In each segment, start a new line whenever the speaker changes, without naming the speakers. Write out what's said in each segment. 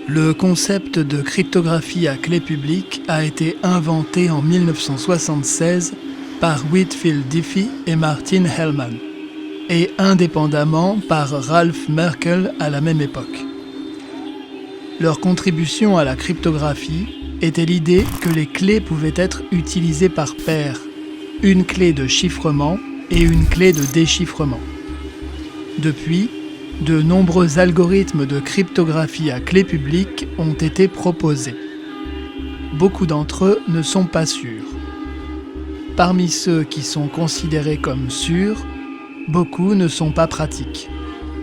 Le concept de cryptographie à clé publique a été inventé en 1976 par Whitfield Diffie et Martin Hellman, et indépendamment par Ralph Merkle à la même époque. Leur contribution à la cryptographie était l'idée que les clés pouvaient être utilisées par paires, une clé de chiffrement et une clé de déchiffrement. Depuis, de nombreux algorithmes de cryptographie à clé publique ont été proposés. Beaucoup d'entre eux ne sont pas sûrs. Parmi ceux qui sont considérés comme sûrs, beaucoup ne sont pas pratiques,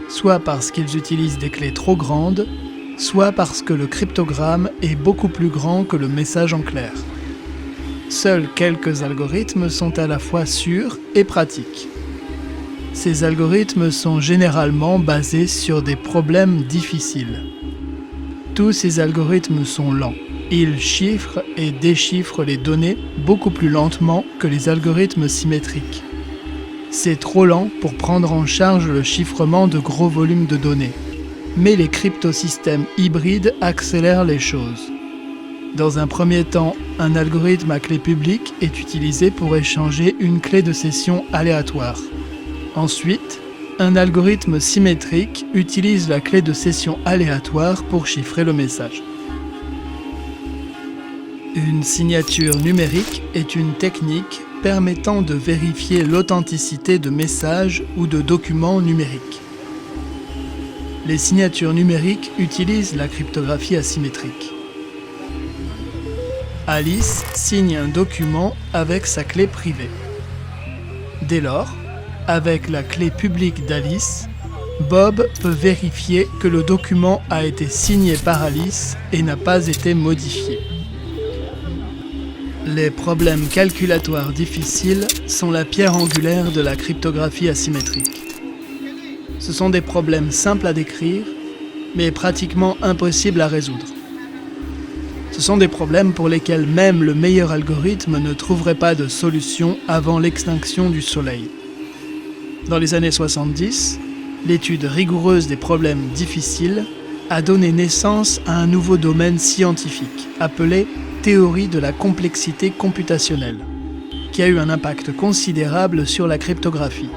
soit parce qu'ils utilisent des clés trop grandes, soit parce que le cryptogramme est beaucoup plus grand que le message en clair. Seuls quelques algorithmes sont à la fois sûrs et pratiques. Ces algorithmes sont généralement basés sur des problèmes difficiles. Tous ces algorithmes sont lents. Ils chiffrent et déchiffrent les données beaucoup plus lentement que les algorithmes symétriques. C'est trop lent pour prendre en charge le chiffrement de gros volumes de données. Mais les cryptosystèmes hybrides accélèrent les choses. Dans un premier temps, un algorithme à clé publique est utilisé pour échanger une clé de session aléatoire. Ensuite, un algorithme symétrique utilise la clé de session aléatoire pour chiffrer le message. Une signature numérique est une technique permettant de vérifier l'authenticité de messages ou de documents numériques. Les signatures numériques utilisent la cryptographie asymétrique. Alice signe un document avec sa clé privée. Dès lors, avec la clé publique d'Alice, Bob peut vérifier que le document a été signé par Alice et n'a pas été modifié. Les problèmes calculatoires difficiles sont la pierre angulaire de la cryptographie asymétrique. Ce sont des problèmes simples à décrire, mais pratiquement impossibles à résoudre. Ce sont des problèmes pour lesquels même le meilleur algorithme ne trouverait pas de solution avant l'extinction du Soleil. Dans les années 70, l'étude rigoureuse des problèmes difficiles a donné naissance à un nouveau domaine scientifique appelé théorie de la complexité computationnelle, qui a eu un impact considérable sur la cryptographie.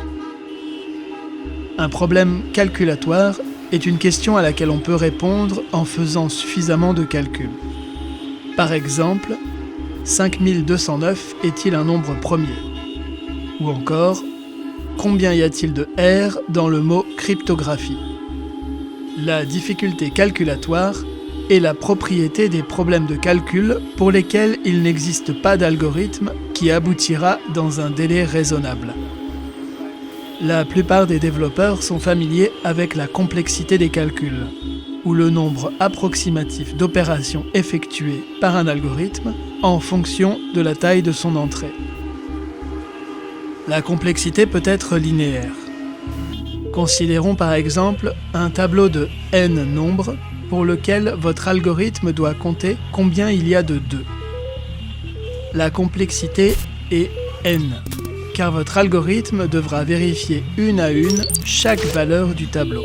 Un problème calculatoire est une question à laquelle on peut répondre en faisant suffisamment de calculs. Par exemple, 5209 est-il un nombre premier? Ou encore, combien y a-t-il de R dans le mot cryptographie? La difficulté calculatoire est la propriété des problèmes de calcul pour lesquels il n'existe pas d'algorithme qui aboutira dans un délai raisonnable. La plupart des développeurs sont familiers avec la complexité des calculs, ou le nombre approximatif d'opérations effectuées par un algorithme en fonction de la taille de son entrée. La complexité peut être linéaire. Considérons par exemple un tableau de n nombres pour lequel votre algorithme doit compter combien il y a de 2. La complexité est n, car votre algorithme devra vérifier une à une chaque valeur du tableau.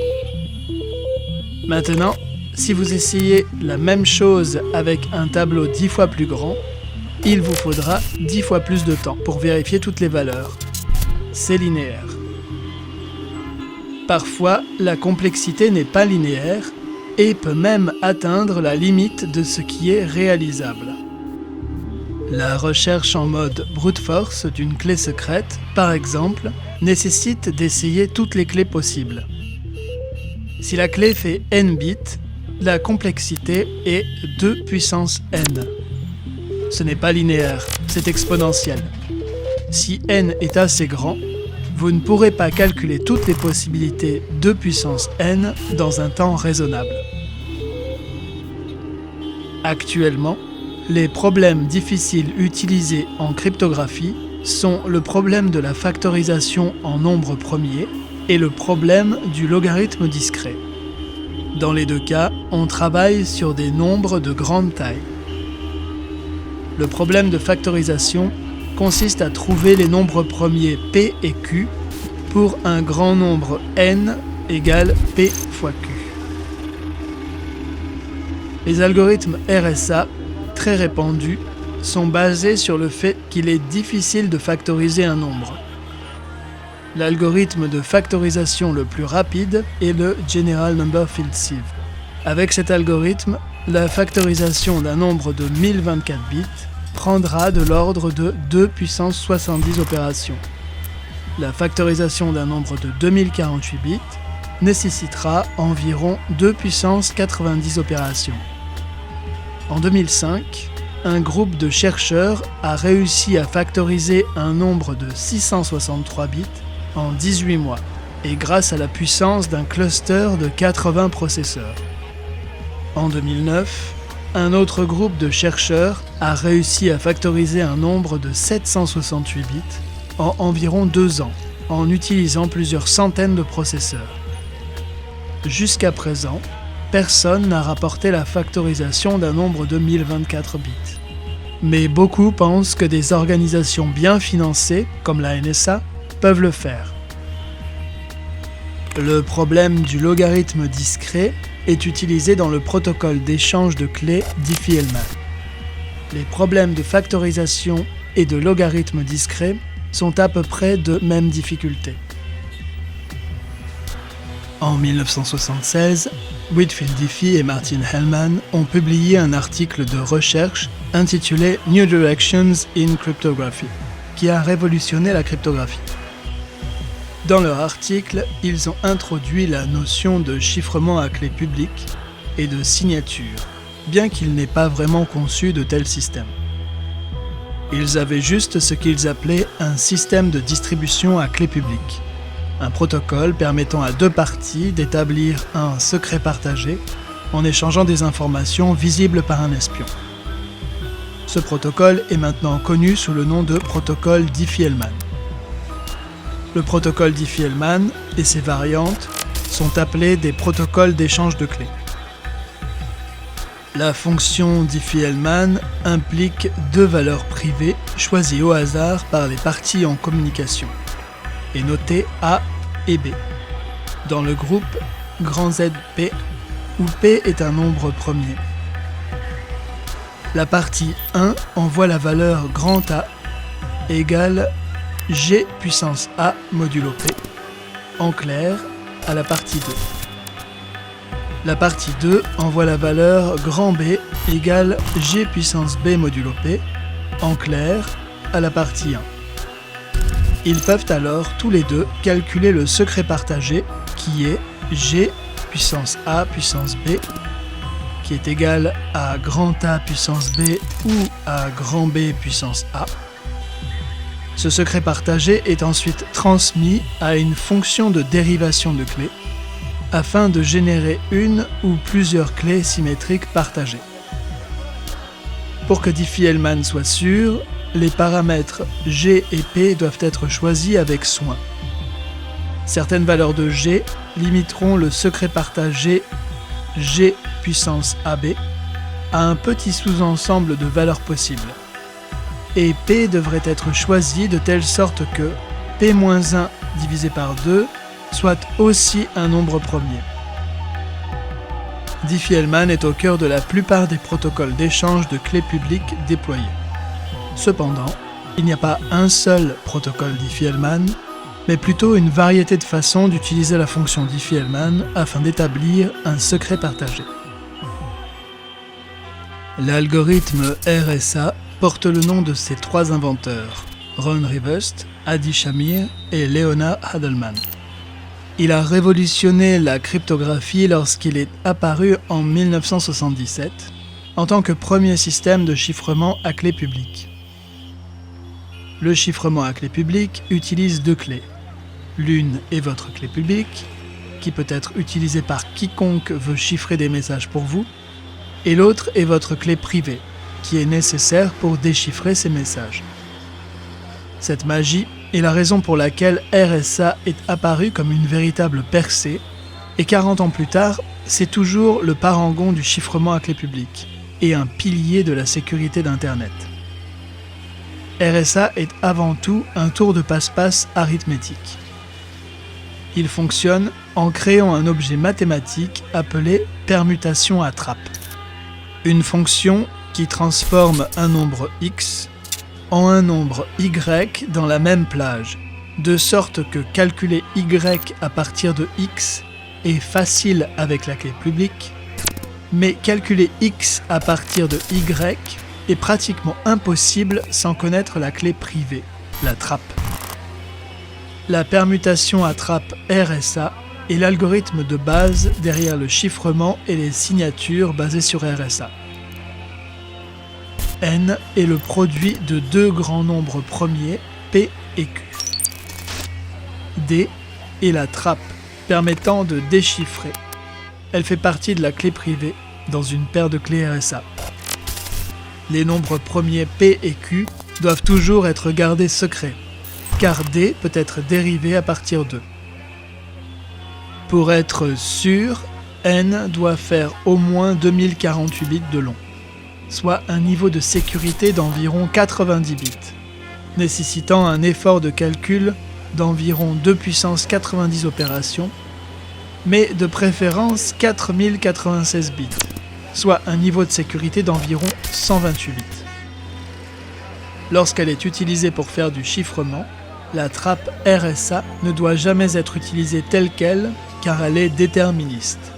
Maintenant, si vous essayez la même chose avec un tableau 10 fois plus grand, il vous faudra 10 fois plus de temps pour vérifier toutes les valeurs. C'est linéaire. Parfois, la complexité n'est pas linéaire et peut même atteindre la limite de ce qui est réalisable. La recherche en mode brute force d'une clé secrète, par exemple, nécessite d'essayer toutes les clés possibles. Si la clé fait n bits, la complexité est 2 puissance n. Ce n'est pas linéaire, c'est exponentiel. Si n est assez grand, vous ne pourrez pas calculer toutes les possibilités 2 puissance n dans un temps raisonnable. Actuellement, les problèmes difficiles utilisés en cryptographie sont le problème de la factorisation en nombre premier et le problème du logarithme discret. Dans les deux cas, on travaille sur des nombres de grande taille. Le problème de factorisation consiste à trouver les nombres premiers P et Q pour un grand nombre n égale P fois Q. Les algorithmes RSA, très répandus, sont basés sur le fait qu'il est difficile de factoriser un nombre. L'algorithme de factorisation le plus rapide est le General Number Field Sieve. Avec cet algorithme, la factorisation d'un nombre de 1024 bits prendra de l'ordre de 2 puissance 70 opérations. La factorisation d'un nombre de 2048 bits nécessitera environ 2 puissance 90 opérations. En 2005, un groupe de chercheurs a réussi à factoriser un nombre de 663 bits en 18 mois, et grâce à la puissance d'un cluster de 80 processeurs. En 2009, un autre groupe de chercheurs a réussi à factoriser un nombre de 768 bits en environ 2 ans, en utilisant plusieurs centaines de processeurs. Jusqu'à présent, personne n'a rapporté la factorisation d'un nombre de 1024 bits. Mais beaucoup pensent que des organisations bien financées, comme la NSA, peuvent le faire. Le problème du logarithme discret est utilisé dans le protocole d'échange de clés Diffie-Hellman. Les problèmes de factorisation et de logarithme discret sont à peu près de même difficulté. En 1976, Whitfield Diffie et Martin Hellman ont publié un article de recherche intitulé New Directions in Cryptography, qui a révolutionné la cryptographie. Dans leur article, ils ont introduit la notion de chiffrement à clé publique et de signature, bien qu'ils n'aient pas vraiment conçu de tels systèmes. Ils avaient juste ce qu'ils appelaient un système de distribution à clé publique, un protocole permettant à deux parties d'établir un secret partagé en échangeant des informations visibles par un espion. Ce protocole est maintenant connu sous le nom de protocole Diffie-Hellman. Le protocole Diffie-Hellman et ses variantes sont appelés des protocoles d'échange de clés. La fonction Diffie-Hellman implique deux valeurs privées choisies au hasard par les parties en communication et notées A et B, dans le groupe grand ZP, où P est un nombre premier. La partie 1 envoie la valeur grand A égale G puissance A modulo P, en clair, à la partie 2. La partie 2 envoie la valeur grand B égale G puissance B modulo P, en clair, à la partie 1. Ils peuvent alors tous les deux calculer le secret partagé qui est G puissance A puissance B, qui est égal à grand A puissance B ou à grand B puissance A. Ce secret partagé est ensuite transmis à une fonction de dérivation de clés afin de générer une ou plusieurs clés symétriques partagées. Pour que Diffie-Hellman soit sûr, les paramètres G et P doivent être choisis avec soin. Certaines valeurs de G limiteront le secret partagé G puissance AB à un petit sous-ensemble de valeurs possibles. Et P devrait être choisi de telle sorte que P-1 divisé par 2 soit aussi un nombre premier. Diffie-Hellman est au cœur de la plupart des protocoles d'échange de clés publiques déployés. Cependant, il n'y a pas un seul protocole Diffie-Hellman, mais plutôt une variété de façons d'utiliser la fonction Diffie-Hellman afin d'établir un secret partagé. L'algorithme RSA porte le nom de ses trois inventeurs, Ron Rivest, Adi Shamir et Leona Hadelman. Il a révolutionné la cryptographie lorsqu'il est apparu en 1977 en tant que premier système de chiffrement à clé publique. Le chiffrement à clé publique utilise deux clés. L'une est votre clé publique, qui peut être utilisée par quiconque veut chiffrer des messages pour vous, et l'autre est votre clé privée, qui est nécessaire pour déchiffrer ces messages. Cette magie est la raison pour laquelle RSA est apparu comme une véritable percée, et 40 ans plus tard, c'est toujours le parangon du chiffrement à clé publique, et un pilier de la sécurité d'Internet. RSA est avant tout un tour de passe-passe arithmétique. Il fonctionne en créant un objet mathématique appelé permutation à trappe. Une fonction qui transforme un nombre x en un nombre y dans la même plage, de sorte que calculer y à partir de x est facile avec la clé publique, mais calculer x à partir de y est pratiquement impossible sans connaître la clé privée, la trappe. La permutation à trappe RSA est l'algorithme de base derrière le chiffrement et les signatures basées sur RSA. N est le produit de deux grands nombres premiers, P et Q. D est la trappe permettant de déchiffrer. Elle fait partie de la clé privée dans une paire de clés RSA. Les nombres premiers P et Q doivent toujours être gardés secrets, car D peut être dérivé à partir d'eux. Pour être sûr, N doit faire au moins 2048 bits de long, soit un niveau de sécurité d'environ 90 bits, nécessitant un effort de calcul d'environ 2 puissance 90 opérations, mais de préférence 4096 bits, soit un niveau de sécurité d'environ 128 bits. Lorsqu'elle est utilisée pour faire du chiffrement, la trappe RSA ne doit jamais être utilisée telle qu'elle, car elle est déterministe.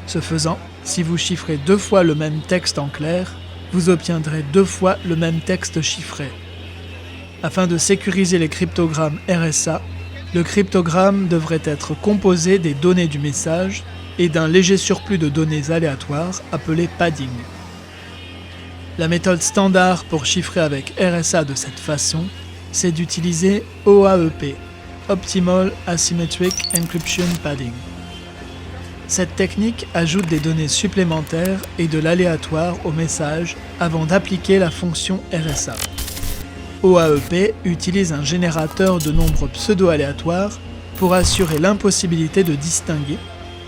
Ce faisant, si vous chiffrez 2 fois le même texte en clair, vous obtiendrez 2 fois le même texte chiffré. Afin de sécuriser les cryptogrammes RSA, le cryptogramme devrait être composé des données du message et d'un léger surplus de données aléatoires appelé padding. La méthode standard pour chiffrer avec RSA de cette façon, c'est d'utiliser OAEP, Optimal Asymmetric Encryption Padding. Cette technique ajoute des données supplémentaires et de l'aléatoire au message avant d'appliquer la fonction RSA. OAEP utilise un générateur de nombres pseudo-aléatoires pour assurer l'impossibilité de distinguer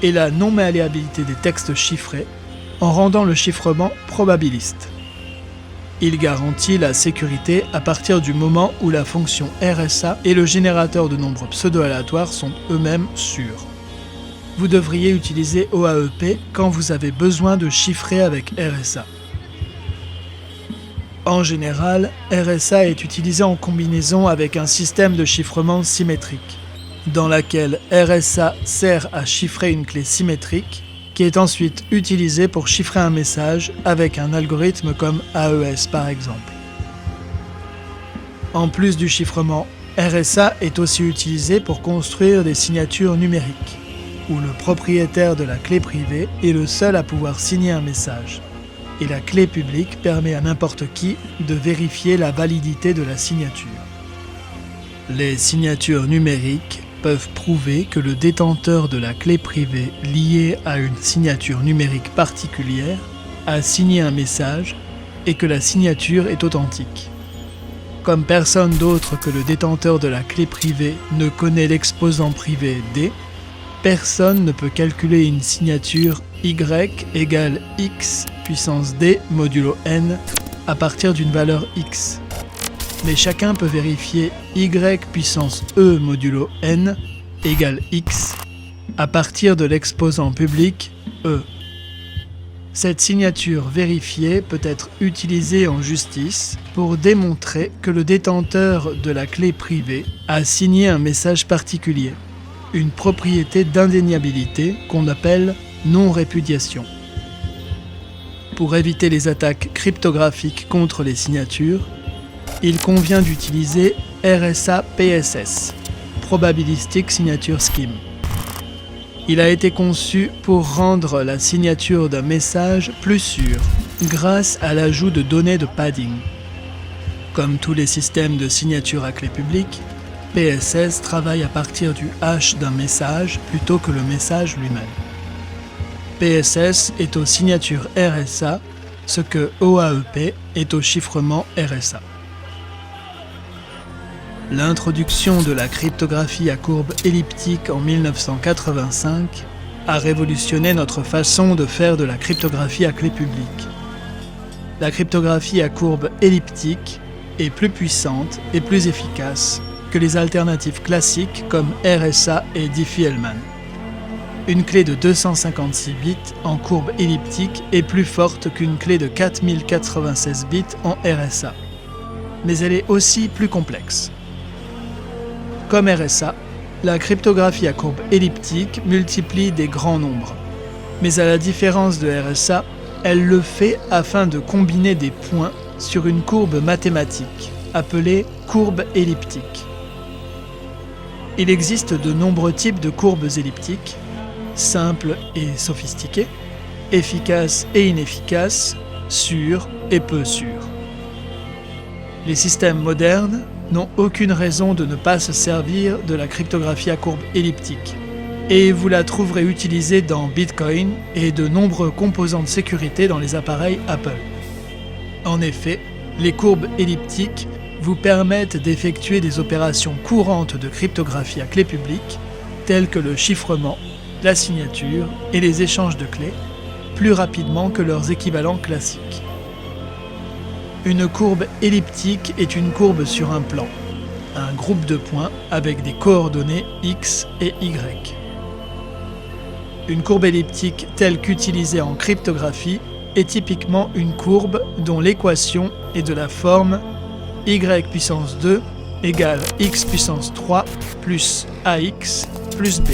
et la non-malléabilité des textes chiffrés en rendant le chiffrement probabiliste. Il garantit la sécurité à partir du moment où la fonction RSA et le générateur de nombres pseudo-aléatoires sont eux-mêmes sûrs. Vous devriez utiliser OAEP quand vous avez besoin de chiffrer avec RSA. En général, RSA est utilisé en combinaison avec un système de chiffrement symétrique, dans laquelle RSA sert à chiffrer une clé symétrique qui est ensuite utilisée pour chiffrer un message avec un algorithme comme AES par exemple. En plus du chiffrement, RSA est aussi utilisé pour construire des signatures numériques, où le propriétaire de la clé privée est le seul à pouvoir signer un message, et la clé publique permet à n'importe qui de vérifier la validité de la signature. Les signatures numériques peuvent prouver que le détenteur de la clé privée liée à une signature numérique particulière a signé un message et que la signature est authentique. Comme personne d'autre que le détenteur de la clé privée ne connaît l'exposant privé D, personne ne peut calculer une signature Y égale X puissance D modulo N à partir d'une valeur X. Mais chacun peut vérifier Y puissance E modulo N égale X à partir de l'exposant public E. Cette signature vérifiée peut être utilisée en justice pour démontrer que le détenteur de la clé privée a signé un message particulier, une propriété d'indéniabilité qu'on appelle non-répudiation. Pour éviter les attaques cryptographiques contre les signatures, il convient d'utiliser RSA-PSS, Probabilistic Signature Scheme. Il a été conçu pour rendre la signature d'un message plus sûre grâce à l'ajout de données de padding. Comme tous les systèmes de signature à clé publique, PSS travaille à partir du hash d'un message plutôt que le message lui-même. PSS est aux signatures RSA, ce que OAEP est au chiffrement RSA. L'introduction de la cryptographie à courbe elliptique en 1985 a révolutionné notre façon de faire de la cryptographie à clé publique. La cryptographie à courbe elliptique est plus puissante et plus efficace que les alternatives classiques comme RSA et Diffie-Hellman. Une clé de 256 bits en courbe elliptique est plus forte qu'une clé de 4096 bits en RSA. Mais elle est aussi plus complexe. Comme RSA, la cryptographie à courbe elliptique multiplie des grands nombres. Mais à la différence de RSA, elle le fait afin de combiner des points sur une courbe mathématique, appelée courbe elliptique. Il existe de nombreux types de courbes elliptiques, simples et sophistiquées, efficaces et inefficaces, sûres et peu sûres. Les systèmes modernes n'ont aucune raison de ne pas se servir de la cryptographie à courbe elliptique, et vous la trouverez utilisée dans Bitcoin et de nombreux composants de sécurité dans les appareils Apple. En effet, les courbes elliptiques vous permettent d'effectuer des opérations courantes de cryptographie à clé publique, telles que le chiffrement, la signature et les échanges de clés, plus rapidement que leurs équivalents classiques. Une courbe elliptique est une courbe sur un plan, un groupe de points avec des coordonnées x et y. Une courbe elliptique telle qu'utilisée en cryptographie est typiquement une courbe dont l'équation est de la forme y puissance 2 égale x puissance 3 plus ax plus b,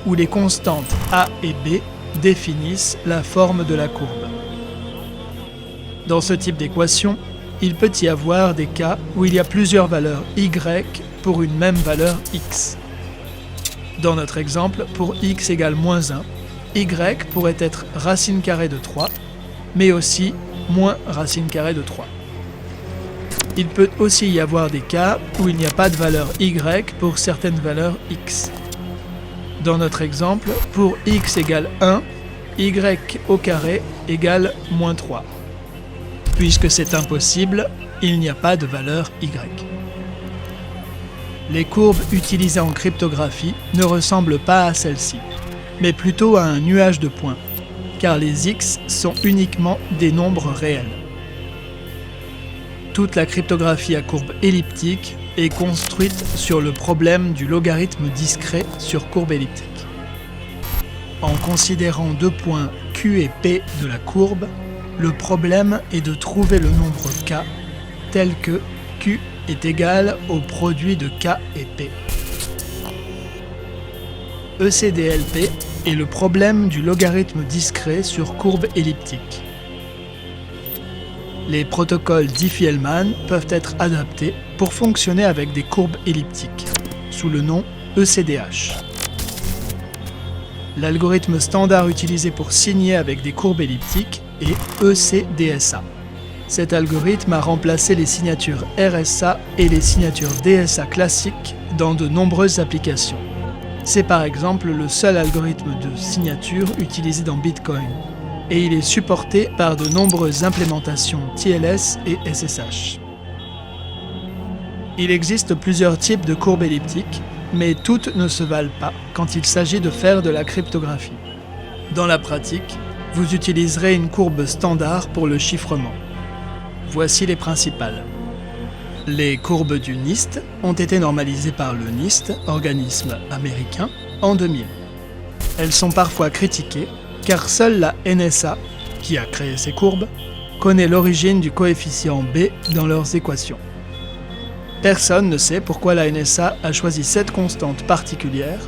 où les constantes a et b définissent la forme de la courbe. Dans ce type d'équation, il peut y avoir des cas où il y a plusieurs valeurs y pour une même valeur x. Dans notre exemple, pour x égale moins 1, y pourrait être racine carrée de 3, mais aussi moins racine carrée de 3. Il peut aussi y avoir des cas où il n'y a pas de valeur y pour certaines valeurs x. Dans notre exemple, pour x égale 1, y au carré égale moins 3. Puisque c'est impossible, il n'y a pas de valeur y. Les courbes utilisées en cryptographie ne ressemblent pas à celles-ci, mais plutôt à un nuage de points, car les x sont uniquement des nombres réels. Toute la cryptographie à courbe elliptique est construite sur le problème du logarithme discret sur courbe elliptique. En considérant deux points Q et P de la courbe, le problème est de trouver le nombre K tel que Q est égal au produit de K et P. ECDLP est le problème du logarithme discret sur courbe elliptique. Les protocoles Diffie-Hellman peuvent être adaptés pour fonctionner avec des courbes elliptiques, sous le nom ECDH. L'algorithme standard utilisé pour signer avec des courbes elliptiques est ECDSA. Cet algorithme a remplacé les signatures RSA et les signatures DSA classiques dans de nombreuses applications. C'est par exemple le seul algorithme de signature utilisé dans Bitcoin, et il est supporté par de nombreuses implémentations TLS et SSH. Il existe plusieurs types de courbes elliptiques, mais toutes ne se valent pas quand il s'agit de faire de la cryptographie. Dans la pratique, vous utiliserez une courbe standard pour le chiffrement. Voici les principales. Les courbes du NIST ont été normalisées par le NIST, organisme américain, en 2000. Elles sont parfois critiquées, car seule la NSA, qui a créé ces courbes, connaît l'origine du coefficient B dans leurs équations. Personne ne sait pourquoi la NSA a choisi cette constante particulière,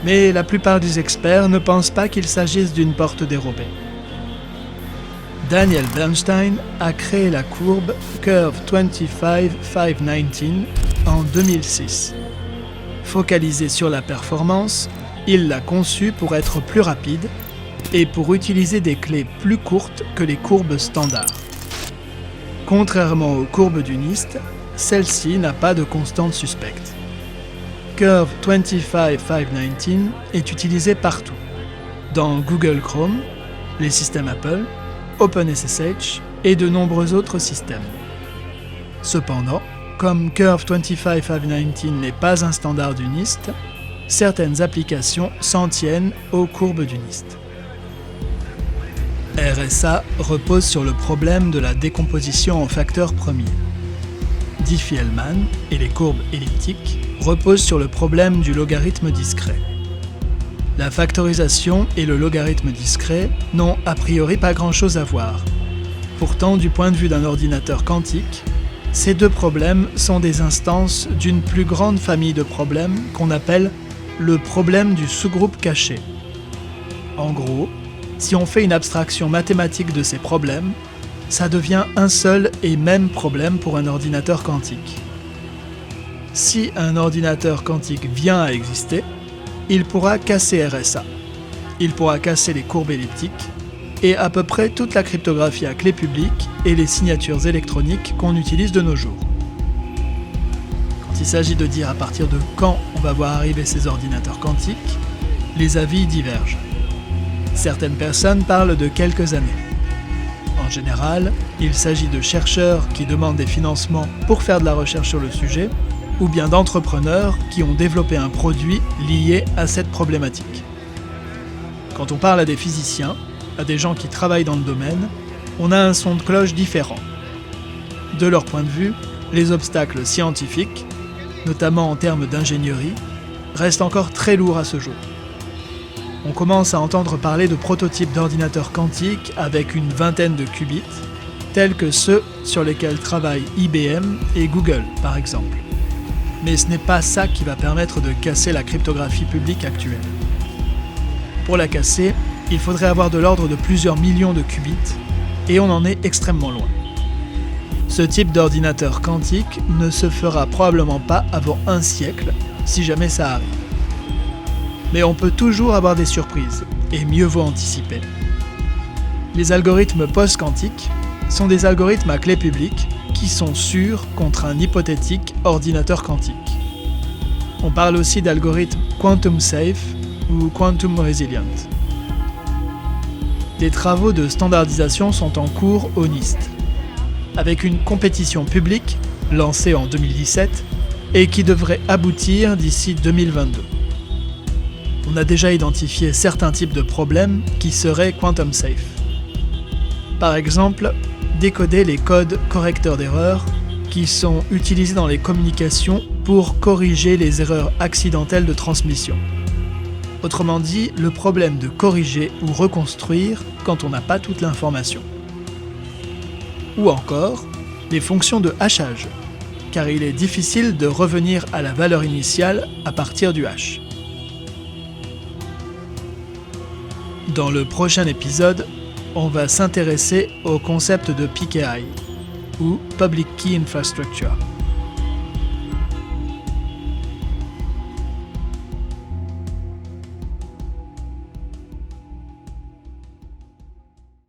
mais la plupart des experts ne pensent pas qu'il s'agisse d'une porte dérobée. Daniel Bernstein a créé la courbe Curve 25519 en 2006. Focalisé sur la performance, il l'a conçue pour être plus rapide et pour utiliser des clés plus courtes que les courbes standards. Contrairement aux courbes du NIST, celle-ci n'a pas de constante suspecte. Curve 25519 est utilisée partout, dans Google Chrome, les systèmes Apple, OpenSSH et de nombreux autres systèmes. Cependant, comme Curve 25519 n'est pas un standard du NIST, certaines applications s'en tiennent aux courbes du NIST. RSA repose sur le problème de la décomposition en facteurs premiers. Diffie-Hellman et les courbes elliptiques reposent sur le problème du logarithme discret. La factorisation et le logarithme discret n'ont a priori pas grand-chose à voir. Pourtant, du point de vue d'un ordinateur quantique, ces deux problèmes sont des instances d'une plus grande famille de problèmes qu'on appelle le problème du sous-groupe caché. En gros, si on fait une abstraction mathématique de ces problèmes, ça devient un seul et même problème pour un ordinateur quantique. Si un ordinateur quantique vient à exister, il pourra casser RSA, il pourra casser les courbes elliptiques et à peu près toute la cryptographie à clé publique et les signatures électroniques qu'on utilise de nos jours. Quand il s'agit de dire à partir de quand on va voir arriver ces ordinateurs quantiques, les avis divergent. Certaines personnes parlent de quelques années. En général, il s'agit de chercheurs qui demandent des financements pour faire de la recherche sur le sujet, ou bien d'entrepreneurs qui ont développé un produit lié à cette problématique. Quand on parle à des physiciens, à des gens qui travaillent dans le domaine, on a un son de cloche différent. De leur point de vue, les obstacles scientifiques, notamment en termes d'ingénierie, restent encore très lourds à ce jour. On commence à entendre parler de prototypes d'ordinateurs quantiques avec une vingtaine de qubits, tels que ceux sur lesquels travaillent IBM et Google, par exemple. Mais ce n'est pas ça qui va permettre de casser la cryptographie publique actuelle. Pour la casser, il faudrait avoir de l'ordre de plusieurs millions de qubits, et on en est extrêmement loin. Ce type d'ordinateur quantique ne se fera probablement pas avant un siècle, si jamais ça arrive. Mais on peut toujours avoir des surprises, et mieux vaut anticiper. Les algorithmes post-quantiques sont des algorithmes à clé publique qui sont sûrs contre un hypothétique ordinateur quantique. On parle aussi d'algorithmes quantum safe ou quantum resilient. Des travaux de standardisation sont en cours au NIST, avec une compétition publique lancée en 2017 et qui devrait aboutir d'ici 2022. On a déjà identifié certains types de problèmes qui seraient quantum safe. Par exemple, décoder les codes correcteurs d'erreurs qui sont utilisés dans les communications pour corriger les erreurs accidentelles de transmission. Autrement dit, le problème de corriger ou reconstruire quand on n'a pas toute l'information. Ou encore, les fonctions de hachage, car il est difficile de revenir à la valeur initiale à partir du hash. Dans le prochain épisode, on va s'intéresser au concept de PKI, ou Public Key Infrastructure.